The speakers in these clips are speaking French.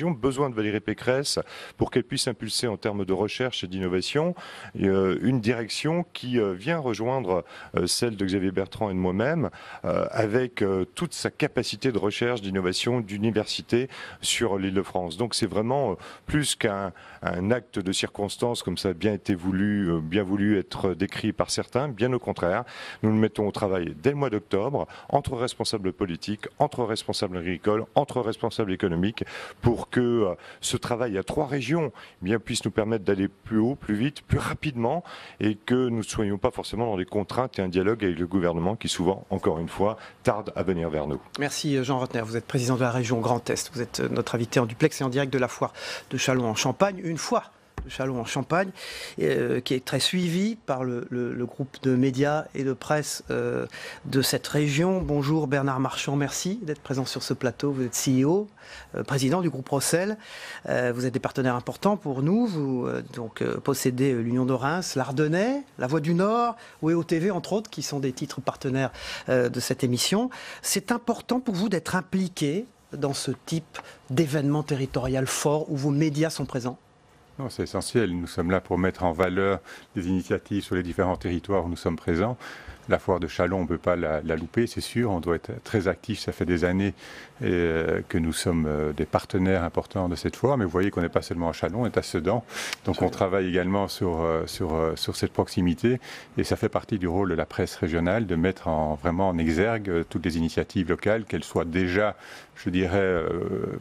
ont besoin de Valérie Pécresse pour qu'elle puisse impulser en termes de recherche et d'innovation une direction qui vient rejoindre celle de Xavier Bertrand et de moi-même avec toute sa capacité de recherche, d'innovation, d'université sur l'Île-de-France. Donc c'est vraiment plus qu'un acte de circonstance comme ça a bien été voulu, bien voulu être décrit par certains. Bien au contraire, nous nous mettons au travail dès le mois d'octobre entre responsables politiques, entre responsables agricoles, entre responsables économiques pour que ce travail à 3 régions bien, puisse nous permettre d'aller plus haut, plus vite, plus rapidement et que nous ne soyons pas forcément dans des contraintes et un dialogue avec le gouvernement qui souvent, encore une fois, tarde à venir vers nous. Merci Jean Rotner, vous êtes président de la région Grand Est, vous êtes notre invité en duplex et en direct de la foire de Châlons en Champagne, une fois de Châlons en Champagne, qui est très suivi par le groupe de médias et de presse de cette région. Bonjour Bernard Marchand, merci d'être présent sur ce plateau. Vous êtes CEO, président du groupe Rossel. Vous êtes des partenaires importants pour nous. Vous possédez l'Union de Reims, l'Ardennais, La Voix du Nord, ou TV entre autres, qui sont des titres partenaires de cette émission. C'est important pour vous d'être impliqué dans ce type d'événement territorial fort où vos médias sont présents? Non, c'est essentiel. Nous sommes là pour mettre en valeur des initiatives sur les différents territoires où nous sommes présents. La foire de Châlons, on ne peut pas la louper, c'est sûr. On doit être très actif. Ça fait des années que nous sommes des partenaires importants de cette foire. Mais vous voyez qu'on n'est pas seulement à Châlons, on est à Sedan. Donc on travaille également sur cette proximité. Et ça fait partie du rôle de la presse régionale de mettre vraiment en exergue toutes les initiatives locales, qu'elles soient déjà, je dirais,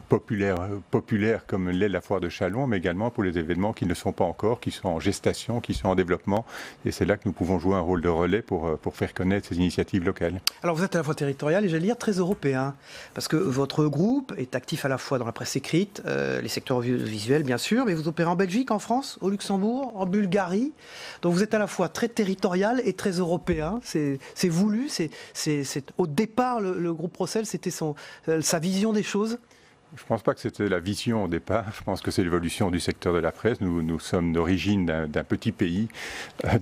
populaires comme l'est la foire de Châlons, mais également pour les événements qui ne sont pas encore, qui sont en gestation, qui sont en développement. Et c'est là que nous pouvons jouer un rôle de relais pour faire connaître ces initiatives locales. Alors vous êtes à la fois territorial et j'allais dire très européen, parce que votre groupe est actif à la fois dans la presse écrite, les secteurs visuels bien sûr, mais vous opérez en Belgique, en France, au Luxembourg, en Bulgarie. Donc vous êtes à la fois très territorial et très européen. C'est voulu, au départ le groupe Rossel, c'était sa vision des choses. Je ne pense pas que c'était la vision au départ. Je pense que c'est l'évolution du secteur de la presse. Nous sommes d'origine d'un petit pays,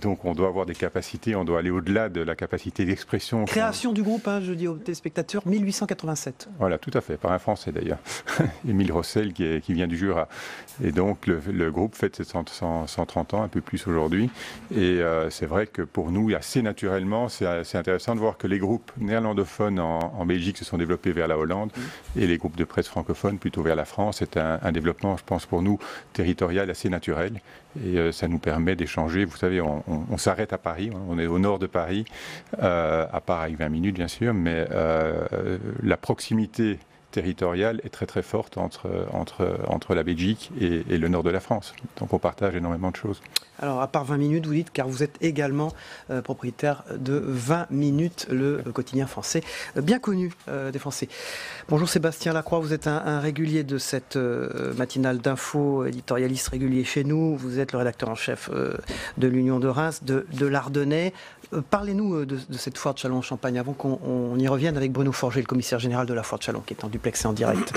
donc on doit avoir des capacités, on doit aller au-delà de la capacité d'expression. Création du groupe, je dis aux téléspectateurs, 1887. Voilà, tout à fait, par un Français d'ailleurs, Émile Rossel qui vient du Jura. Et donc le groupe fête ses 130 ans, un peu plus aujourd'hui. Et c'est vrai que pour nous, assez naturellement, c'est intéressant de voir que les groupes néerlandophones en Belgique se sont développés vers la Hollande et les groupes de presse francophones plutôt vers la France. C'est un développement, je pense, pour nous, territorial assez naturel. Et ça nous permet d'échanger. Vous savez, on s'arrête à Paris, on est au nord de Paris, à part avec 20 minutes, bien sûr, mais la proximité territoriale est très très forte entre la Belgique et le nord de la France. Donc on partage énormément de choses. Alors à part 20 minutes, vous dites, car vous êtes également propriétaire de 20 minutes, le quotidien français, bien connu des Français. Bonjour Sébastien Lacroix, vous êtes un régulier de cette matinale d'info, éditorialiste régulier chez nous. Vous êtes le rédacteur en chef de l'Union de Reims, de l'Ardennais. Parlez-nous de cette foire de Châlons en Champagne avant qu'on y revienne avec Bruno Forger, le commissaire général de la foire de Châlons, qui est en duplex et en direct.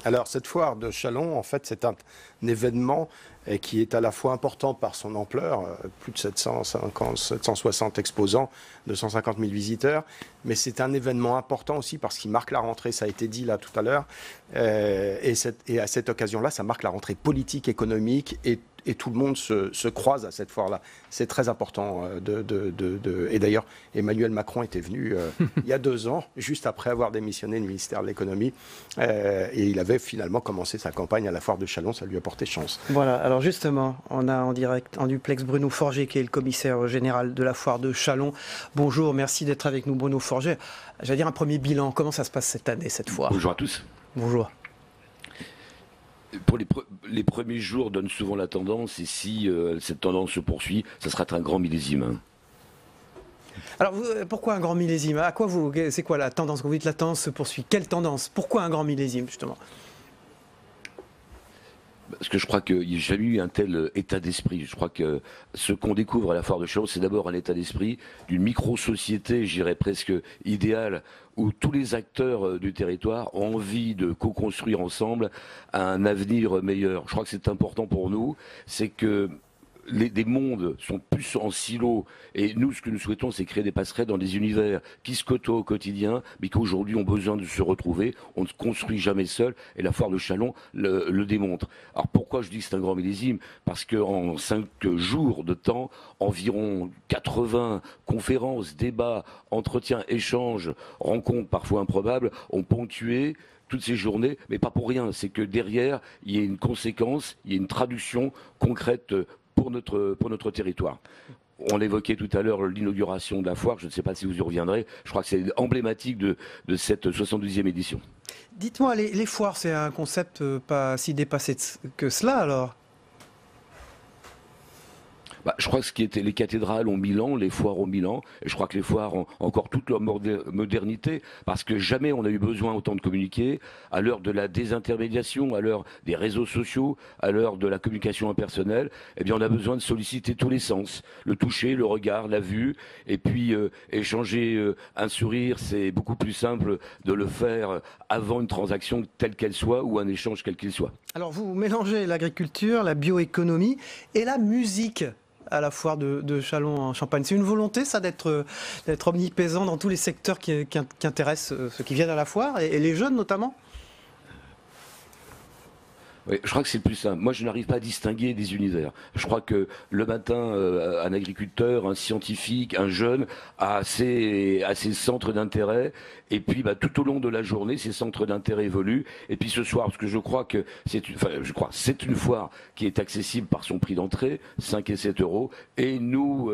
Alors cette foire de Châlons, en fait, c'est un événement qui est à la fois important par son ampleur, plus de 760 exposants, 250 000 visiteurs, mais c'est un événement important aussi parce qu'il marque la rentrée, ça a été dit là tout à l'heure, et à cette occasion-là, ça marque la rentrée politique, économique, et tout le monde se croise à cette foire-là. C'est très important. Et d'ailleurs, Emmanuel Macron était venu il y a 2 ans, juste après avoir démissionné du ministère de l'économie, et il avait finalement commencé sa campagne à la foire de Châlons, ça lui a porté chance. Voilà, alors justement, on a en direct, en duplex, Bruno Forger, qui est le commissaire général de la foire de Châlons. Bonjour, merci d'être avec nous, Bruno Forger. J'allais dire un premier bilan, comment ça se passe cette année, cette foire? Bonjour à tous. Bonjour. Pour les premiers jours donnent souvent la tendance, et si cette tendance se poursuit, ça sera un grand millésime. Alors pourquoi un grand millésime? C'est quoi la tendance? Quand vous dites la tendance se poursuit, quelle tendance? Pourquoi un grand millésime justement? Parce que je crois qu'il n'y a jamais eu un tel état d'esprit. Je crois que ce qu'on découvre à la foire de Châlons, c'est d'abord un état d'esprit d'une micro-société, je dirais presque idéale, où tous les acteurs du territoire ont envie de co-construire ensemble un avenir meilleur. Je crois que c'est important pour nous, c'est que des mondes sont plus en silo, et nous, ce que nous souhaitons, c'est créer des passerelles dans des univers qui se côtoient au quotidien, mais qui aujourd'hui ont besoin de se retrouver. On ne se construit jamais seul, et la foire de Châlons le démontre. Alors pourquoi je dis que c'est un grand millésime? Parce qu'en 5 jours de temps, environ 80 conférences, débats, entretiens, échanges, rencontres parfois improbables ont ponctué toutes ces journées, mais pas pour rien. C'est que derrière, il y a une conséquence, il y a une traduction concrète pour notre territoire. On l'évoquait tout à l'heure, l'inauguration de la foire, je ne sais pas si vous y reviendrez, je crois que c'est emblématique de cette 72e édition. Dites-moi, les foires, c'est un concept pas si dépassé que cela alors? Je crois que les cathédrales ont 1000 ans, les foires ont 1000 ans, et je crois que les foires ont encore toute leur modernité, parce que jamais on a eu besoin autant de communiquer, à l'heure de la désintermédiation, à l'heure des réseaux sociaux, à l'heure de la communication impersonnelle, eh bien on a besoin de solliciter tous les sens, le toucher, le regard, la vue, et puis échanger un sourire, c'est beaucoup plus simple de le faire avant une transaction telle qu'elle soit, ou un échange quel qu'il soit. Alors vous mélangez l'agriculture, la bioéconomie et la musique à la foire de Châlons en Champagne. C'est une volonté, ça, d'être omniprésent dans tous les secteurs qui intéressent ceux qui viennent à la foire, et les jeunes notamment? Oui, je crois que c'est plus simple. Moi, je n'arrive pas à distinguer des univers. Je crois que le matin, un agriculteur, un scientifique, un jeune a ses centres d'intérêt. Et puis, tout au long de la journée, ces centres d'intérêt évoluent. Et puis ce soir, parce que je crois que c'est une foire qui est accessible par son prix d'entrée, 5 et 7 euros. Et nous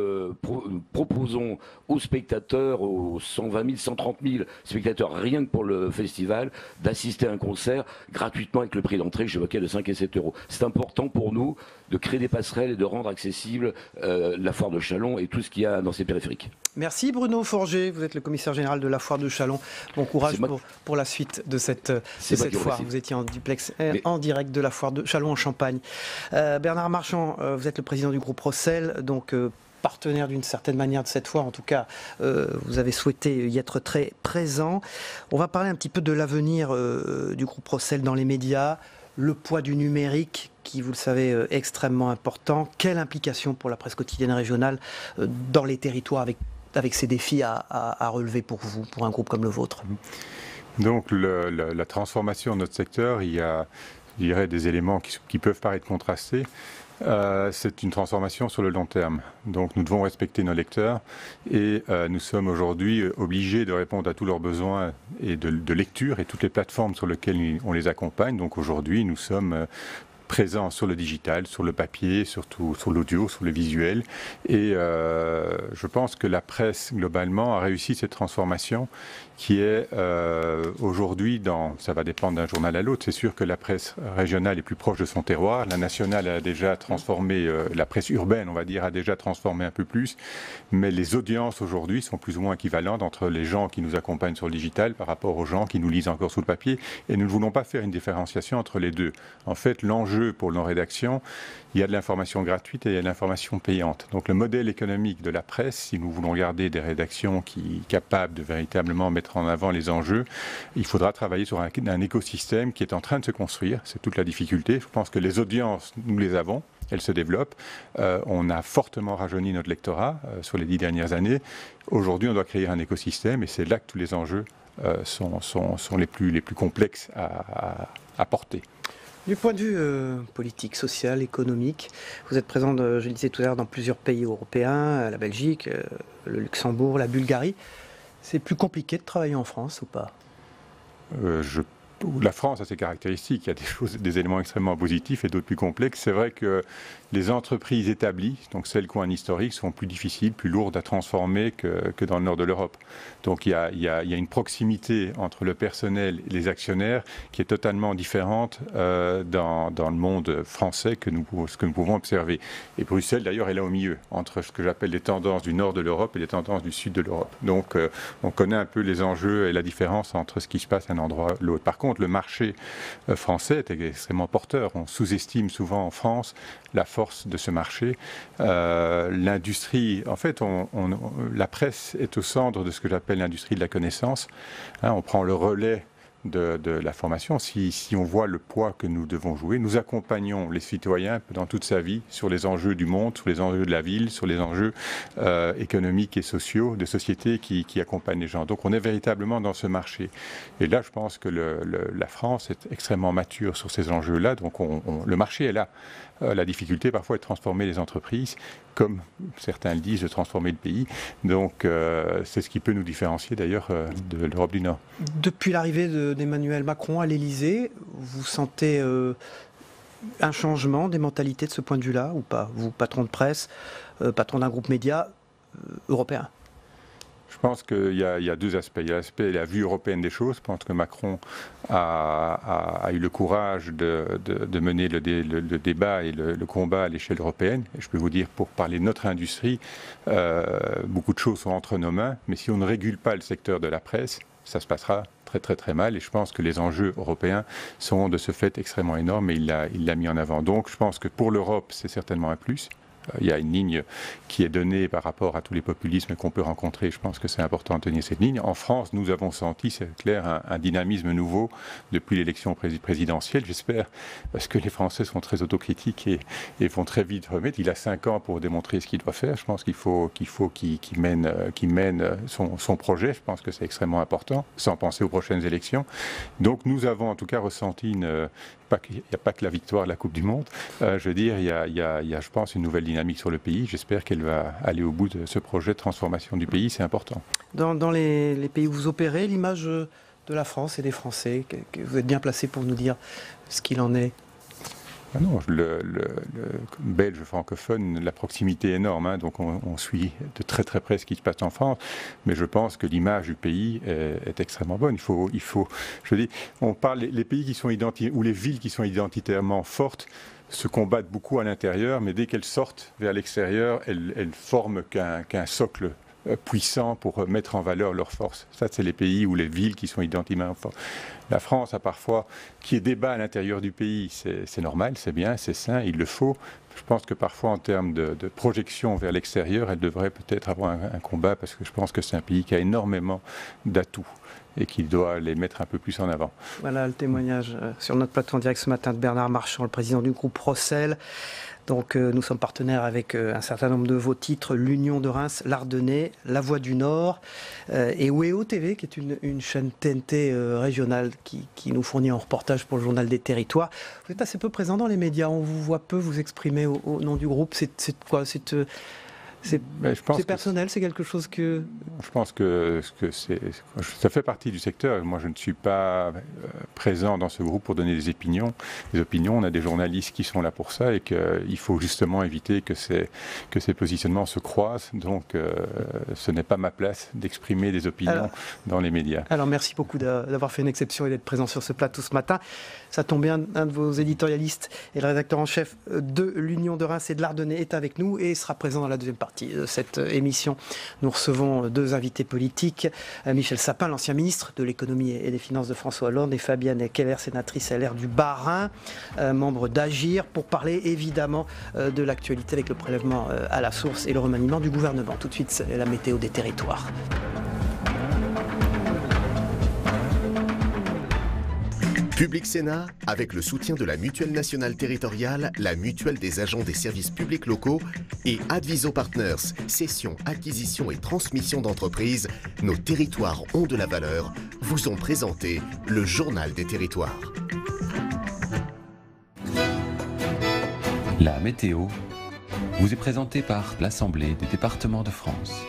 proposons aux spectateurs, aux 120 000, 130 000 spectateurs, rien que pour le festival, d'assister à un concert gratuitement avec le prix d'entrée que j'évoquais de 5 et 7 euros. C'est important pour nous de créer des passerelles et de rendre accessible la foire de Châlons et tout ce qu'il y a dans ses périphériques. Merci Bruno Forger, vous êtes le commissaire général de la foire de Châlons. Bon courage pour la suite de cette foire. Vous étiez en duplex en direct de la foire de Châlons en Champagne. Bernard Marchand, vous êtes le président du groupe Rossel, donc partenaire d'une certaine manière de cette foire. En tout cas, vous avez souhaité y être très présent. On va parler un petit peu de l'avenir du groupe Rossel dans les médias, le poids du numérique qui, vous le savez, est extrêmement important. Quelle implication pour la presse quotidienne régionale dans les territoires avec ces défis à relever pour vous, pour un groupe comme le vôtre? Donc la transformation de notre secteur, il y a, je dirais, des éléments qui peuvent paraître contrastés. C'est une transformation sur le long terme. Donc nous devons respecter nos lecteurs et nous sommes aujourd'hui obligés de répondre à tous leurs besoins et de lecture et toutes les plateformes sur lesquelles on les accompagne. Donc aujourd'hui nous sommes présents sur le digital, sur le papier, surtout sur l'audio, sur le visuel. Et je pense que la presse, globalement, a réussi cette transformation qui est aujourd'hui, ça va dépendre d'un journal à l'autre. C'est sûr que la presse régionale est plus proche de son terroir. La nationale a déjà transformé, la presse urbaine, on va dire, a déjà transformé un peu plus. Mais les audiences aujourd'hui sont plus ou moins équivalentes entre les gens qui nous accompagnent sur le digital par rapport aux gens qui nous lisent encore sur le papier. Et nous ne voulons pas faire une différenciation entre les deux. En fait, l'enjeu pour nos rédactions, il y a de l'information gratuite et il y a de l'information payante. Donc le modèle économique de la presse, si nous voulons garder des rédactions capables de véritablement mettre en avant les enjeux, il faudra travailler sur un écosystème qui est en train de se construire. C'est toute la difficulté. Je pense que les audiences, nous les avons. Elles se développent. On a fortement rajeuni notre lectorat sur les 10 dernières années. Aujourd'hui, on doit créer un écosystème et c'est là que tous les enjeux sont les plus complexes à porter. Du point de vue politique, social, économique, vous êtes présent, je le disais tout à l'heure, dans plusieurs pays européens, la Belgique, le Luxembourg, la Bulgarie. C'est plus compliqué de travailler en France ou pas? La France a ses caractéristiques, il y a des éléments extrêmement positifs et d'autres plus complexes. C'est vrai que les entreprises établies, donc celles qui ont un historique, sont plus difficiles, plus lourdes à transformer que dans le nord de l'Europe. Donc il y a une proximité entre le personnel et les actionnaires qui est totalement différente dans le monde français que nous pouvons observer. Et Bruxelles d'ailleurs est là au milieu, entre ce que j'appelle les tendances du nord de l'Europe et les tendances du sud de l'Europe. Donc on connaît un peu les enjeux et la différence entre ce qui se passe à un endroit et l'autre. Par contre, le marché français est extrêmement porteur. On sous-estime souvent en France la force de ce marché. L'industrie, en fait, la presse est au centre de ce que j'appelle l'industrie de la connaissance. On prend le relais de la formation. Si on voit le poids que nous devons jouer, nous accompagnons les citoyens dans toute sa vie sur les enjeux du monde, sur les enjeux de la ville, sur les enjeux économiques et sociaux, de société qui accompagnent les gens. Donc on est véritablement dans ce marché. Et là, je pense que la France est extrêmement mature sur ces enjeux-là. Donc le marché est là. La difficulté parfois est de transformer les entreprises, comme certains le disent, de transformer le pays. Donc c'est ce qui peut nous différencier d'ailleurs de l'Europe du Nord. Depuis l'arrivée d'Emmanuel Macron à l'Élysée, vous sentez un changement des mentalités de ce point de vue-là ou pas? Vous, patron de presse, patron d'un groupe média européen? Je pense qu'il y a deux aspects. Il y a l'aspect de la vue européenne des choses. Je pense que Macron a eu le courage de mener le débat et le combat à l'échelle européenne. Et je peux vous dire, pour parler de notre industrie, beaucoup de choses sont entre nos mains. Mais si on ne régule pas le secteur de la presse, ça se passera très très très mal. Et je pense que les enjeux européens sont de ce fait extrêmement énormes et il l'a mis en avant. Donc je pense que pour l'Europe, c'est certainement un plus. Il y a une ligne qui est donnée par rapport à tous les populismes qu'on peut rencontrer. Je pense que c'est important de tenir cette ligne. En France, nous avons senti, c'est clair, un dynamisme nouveau depuis l'élection présidentielle, j'espère, parce que les Français sont très autocritiques et vont très vite remettre. Il a 5 ans pour démontrer ce qu'il doit faire. Je pense qu'il faut qu'il mène son projet. Je pense que c'est extrêmement important, sans penser aux prochaines élections. Donc nous avons en tout cas ressenti il n'y a pas que la victoire de la Coupe du Monde. Je veux dire, il y a, je pense, une nouvelle dynamique sur le pays. J'espère qu'elle va aller au bout de ce projet de transformation du pays. C'est important. Dans les pays où vous opérez, l'image de la France et des Français, vous êtes bien placé pour nous dire ce qu'il en est? Ah non, le belge francophone, la proximité est énorme, hein, donc on suit de très très près ce qui se passe en France, mais je pense que l'image du pays est extrêmement bonne. Il faut, je dis, on parle les pays qui sont ou les villes qui sont identitairement fortes se combattent beaucoup à l'intérieur, mais dès qu'elles sortent vers l'extérieur, elles forment qu'un socle puissant pour mettre en valeur leurs forces. Ça, c'est les pays ou les villes qui sont identitairement fortes. La France a parfois, qui est débat à l'intérieur du pays, c'est normal, c'est bien, c'est sain, il le faut. Je pense que parfois, en termes de projection vers l'extérieur, elle devrait peut-être avoir un combat, parce que je pense que c'est un pays qui a énormément d'atouts et qui doit les mettre un peu plus en avant. Voilà le témoignage sur notre plateau en direct ce matin de Bernard Marchand, le président du groupe Rossel. Donc nous sommes partenaires avec un certain nombre de vos titres, l'Union de Reims, l'Ardennais, La Voix du Nord et WEO TV, qui est une chaîne TNT régionale qui nous fournit un reportage pour le Journal des Territoires. Vous êtes assez peu présent dans les médias, on vous voit peu vous exprimer au nom du groupe. C'est quoi? C'est personnel, c'est quelque chose que... Je pense que ça fait partie du secteur. Moi, je ne suis pas présent dans ce groupe pour donner des opinions. On a des journalistes qui sont là pour ça et qu'il faut justement éviter que ces positionnements se croisent. Donc, ce n'est pas ma place d'exprimer des opinions dans les médias. Alors, merci beaucoup d'avoir fait une exception et d'être présent sur ce plateau ce matin. Ça tombe bien, un de vos éditorialistes et le rédacteur en chef de l'Union de Reims et de l'Ardennais est avec nous et sera présent dans la deuxième partie de cette émission. Nous recevons 2 invités politiques, Michel Sapin, l'ancien ministre de l'économie et des finances de François Hollande, et Fabienne Keller, sénatrice LR du Bas-Rhin, membre d'Agir, pour parler évidemment de l'actualité avec le prélèvement à la source et le remaniement du gouvernement. Tout de suite, la météo des territoires. Public Sénat, avec le soutien de la Mutuelle nationale territoriale, la Mutuelle des agents des services publics locaux et Adviso Partners, cession, acquisition et transmission d'entreprises, nos territoires ont de la valeur, vous ont présenté le Journal des territoires. La météo vous est présentée par l'Assemblée des départements de France.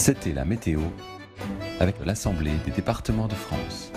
C'était la météo avec l'Assemblée des départements de France.